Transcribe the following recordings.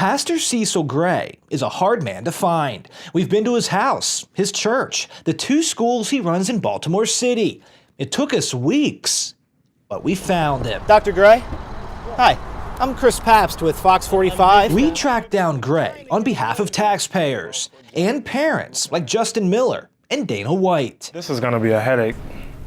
Pastor Cecil Gray is a hard man to find. We've been to his house, his church, the 2 schools he runs in Baltimore City. It took us weeks, but we found him. Dr. Gray? Hi, I'm Chris Pabst with Fox 45. We tracked down Gray on behalf of taxpayers and parents like Justin Miller and Dana White. This is gonna be a headache.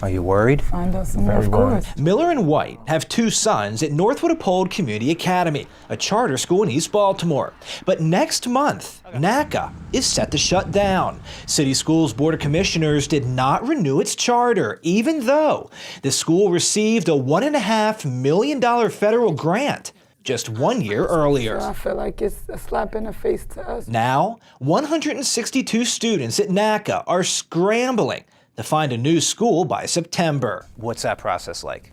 Are you worried? Find out some more, of course. Miller and White have 2 sons at Northwood Uphold Community Academy, a charter school in East Baltimore. But next month, NACA is set to shut down. City Schools Board of Commissioners did not renew its charter, even though the school received a $1.5 million federal grant just 1 year earlier. So I feel like it's a slap in the face to us. Now, 162 students at NACA are scrambling to find a new school by September. What's that process like?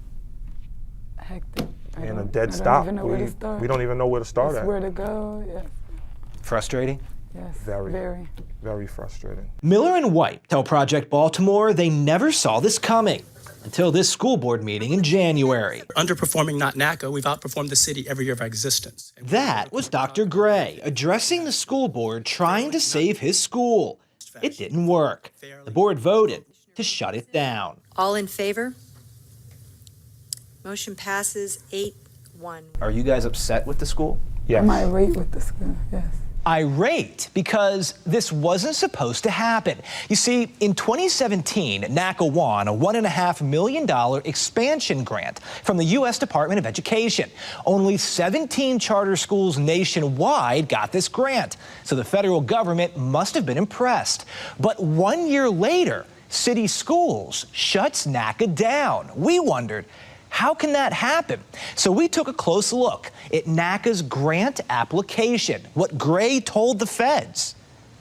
Hectic. And a dead stop. We don't even know where to start at. Where to go, yes. Frustrating? Yes, Very frustrating. Miller and White tell Project Baltimore they never saw this coming until this school board meeting in January. Underperforming not NACA, we've outperformed the city every year of our existence. That was Dr. Gray addressing the school board trying to save his school. It didn't work. The board voted to shut it down. All in favor? Motion passes 8-1. Are you guys upset with the school? Yes. I'm irate with the school, yes. Irate because this wasn't supposed to happen. You see, in 2017, NACA won a $1.5 million expansion grant from the U.S. Department of Education. Only 17 charter schools nationwide got this grant, so the federal government must have been impressed. But 1 year later, City Schools shuts NACA down. We wondered, how can that happen? So we took a close look at NACA's grant application, what Gray told the feds: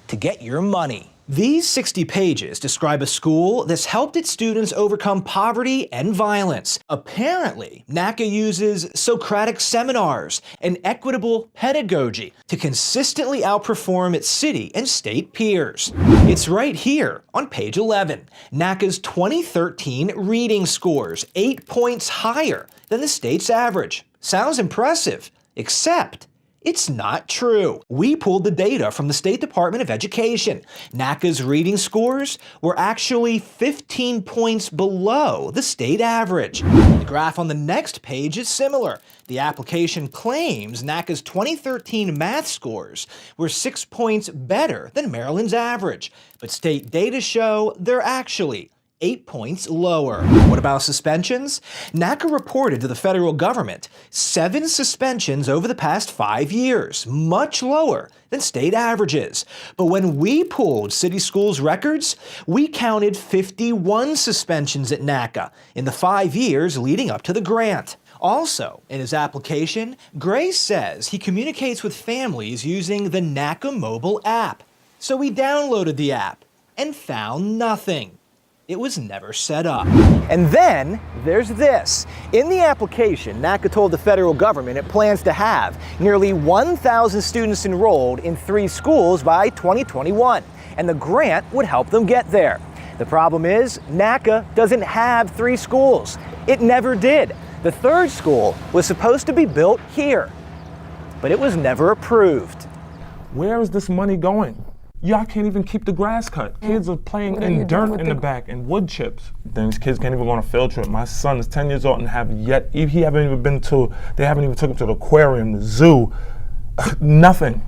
to get your money. These 60 pages describe a school that's helped its students overcome poverty and violence. Apparently, NACA uses Socratic seminars and equitable pedagogy to consistently outperform its city and state peers. It's right here on page 11. NACA's 2013 reading scores, 8 points higher than the state's average. Sounds impressive, except it's not true. We pulled the data from the State Department of Education. NACA's reading scores were actually 15 points below the state average. The graph on the next page is similar. The application claims NACA's 2013 math scores were 6 points better than Maryland's average, but state data show they're actually 8 points lower. What about suspensions? NACA reported to the federal government 7 suspensions over the past 5 years, much lower than state averages. But when we pulled City Schools records, we counted 51 suspensions at NACA in the 5 years leading up to the grant. Also, in his application, Gray says he communicates with families using the NACA mobile app. So we downloaded the app and found nothing. It was never set up. And then there's this. In the application, NACA told the federal government it plans to have nearly 1,000 students enrolled in 3 schools by 2021, and the grant would help them get there. The problem is, NACA doesn't have 3 schools. It never did. The 3rd school was supposed to be built here, but it was never approved. Where is this money going? Y'all can't even keep the grass cut. Kids are playing in dirt in the back and wood chips. Then these kids can't even go on a field trip. My son is 10 years old and they haven't even took him to the aquarium, the zoo. Nothing.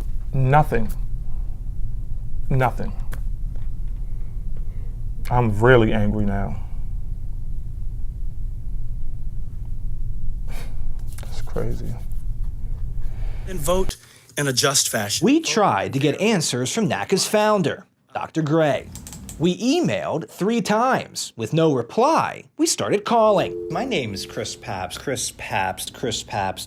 I'm really angry now. That's crazy. And vote in a just fashion. We tried to get answers from NACA's founder, Dr. Gray. We emailed 3 times. With no reply, we started calling. My name is Chris Pabst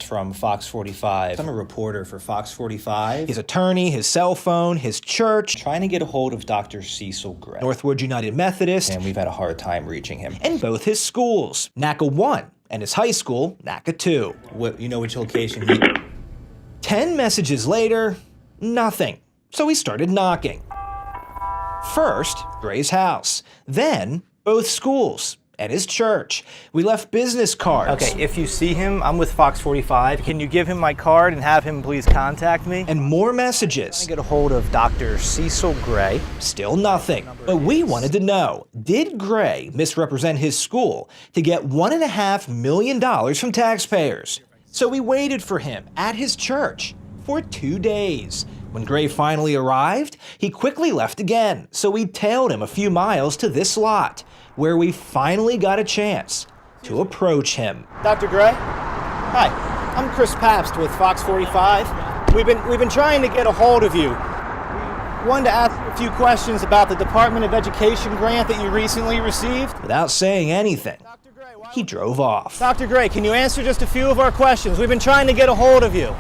from Fox 45. I'm a reporter for Fox 45. His attorney, his cell phone, his church, trying to get a hold of Dr. Cecil Gray, Northwood United Methodist, and we've had a hard time reaching him. And both his schools, NACA 1 and his high school, NACA 2. You know which location 10 messages later, nothing. So we started knocking. First, Gray's house. Then, both schools. and his church. We left business cards. Okay, if you see him, I'm with Fox 45. Can you give him my card and have him please contact me? And more messages. I get a hold of Dr. Cecil Gray. Still nothing. But we wanted to know, did Gray misrepresent his school to get $1.5 million from taxpayers? So we waited for him at his church for 2 days. When Gray finally arrived, he quickly left again, so we tailed him a few miles to this lot, where we finally got a chance to approach him. Dr. Gray? Hi, I'm Chris Pabst with Fox 45. We've been trying to get a hold of you. We wanted to ask you a few questions about the Department of Education grant that you recently received. Without saying anything, he drove off. Dr. Gray, can you answer just a few of our questions? We've been trying to get a hold of you.